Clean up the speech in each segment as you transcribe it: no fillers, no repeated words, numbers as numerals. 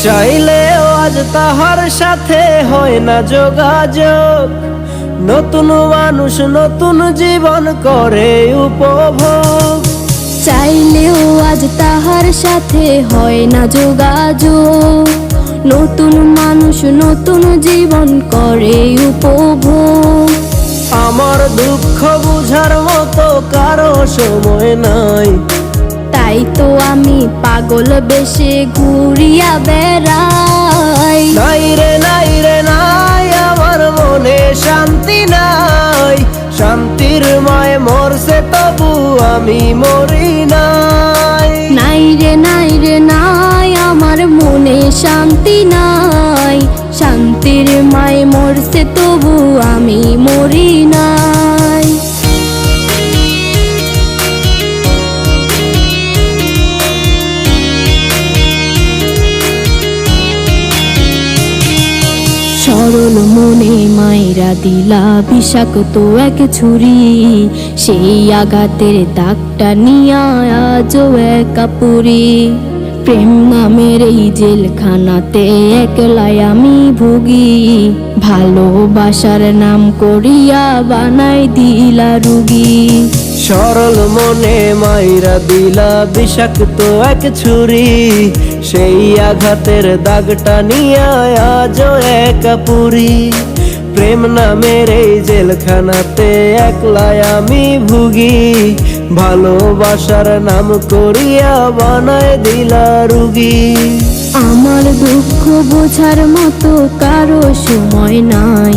চাইলেও আজ তাহার সাথে হয় না যোগাযোগ। নতুন মানুষ নতুন জীবন করে উপভোগ। চাইলেও আজ তাহার সাথে হয় না যোগাযোগ। নতুন মানুষ নতুন জীবন করে উপভোগ। আমার দুঃখ বুঝার মতো কারো সময় নাই, তাই তো আমি পাগল বেশে ঘুরিয়া বেড়াই। নাই রে নাই রে নাই, আমার মনে শান্তি নাই। শান্তির মায় মরছে তবু আমি মরি নাই। নাই রে নাই রে নাই, আমার মনে শান্তি নাই। শান্তির মায় মরছে তবু আমি মরি নাই। সরল মনে মায়েরা দিলা বিষাক্ত এক ছুরি। সেই আঘাতের দাগটা নিয়া আজও একা পুরি। প্রেম নামের এই জেলখানাতে একলাই আমি ভুগি। ভালোবাসার নাম করিয়া বানাই দিলা রুগী। সরল মনে মাইরা দিলা বিষাক্ত এক ছুরি। সেই আঘাতের দাগটা নিয়া আজও একা পুরি। প্রেম নামের এই জেলখানাতে একলাই আমি ভুগি। ভালোবাসার নাম করিয়া বানায় দিলা রুগী। আমার দুঃখ বোঝার মতো কারো সময় নাই,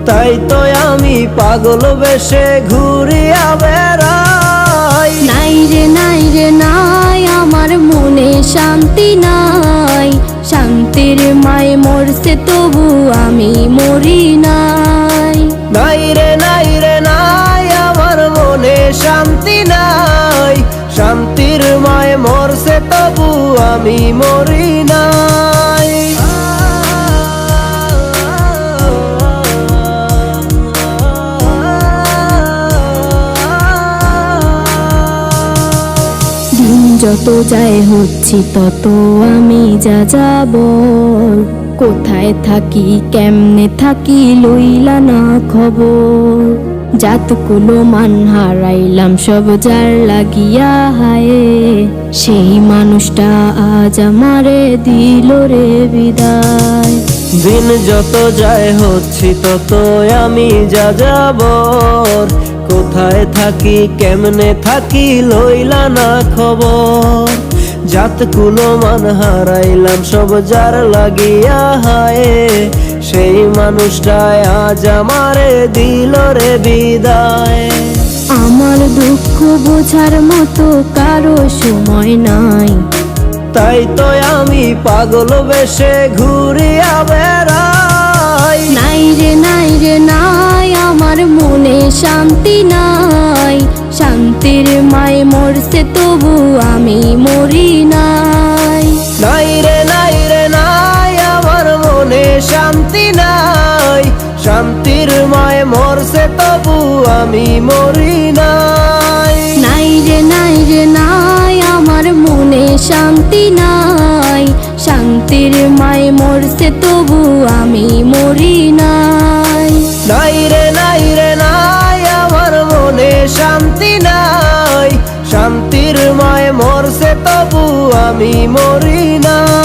তাই তো আমি পাগল বেশে ঘুরিয়া বেড়াই। নাই রে নাই রে নাই, আমার মনে শান্তি নাই। শান্তির মায় মরছে তবু আমি মরি নাই। নাই রে নাই রে নাই, আমার মনে শান্তি নাই। শান্তির মায় মরছে তবু আমি মরি নাই। দিন যত যায় হচ্ছি তত আমি যা যাব। কোথায় থাকি কেমনে থাকি লইলা না খবর। জাতকুলো মান হারাইলাম সব যার লাগিয়া হায়। সেই মানুষটা আজ আমারে দিল রে বিদায়। দিন যত যায় হচ্ছি তত আমি যা যাবর। কোথায় থাকি কেমনে থাকি লইলা না খবর। জাতকুলো মান হারাইলাম সব যার লাগিয়া হায়। সেই মানুষটাই আজ আমারে দিল রে বিদায়। আমার দুঃখ বোঝার মতো কারো সময় নাই, তাই তো আমি পাগল বেশে ঘুরিয়া বেড়াই। নাই রে নাই রে নাই, আমার মনে শান্তি নাই। শান্তির মায় মরছে তবু আমি মরি নাই। নাই রে নাই রে নাই, আমার মনে শান্তি নাই। শান্তির মায় মরছে তবু আমি মরি নাই। নাই রে নাই রে নাই, আমার মনে শান্তি নাই। শান্তির মায় মরছে তবু আমি মরি নাই। নাই রে নাই রে নাই, আমার মনে শান্তি নাই। শান্তির মায় মরছে তবু আমি মরি নাই।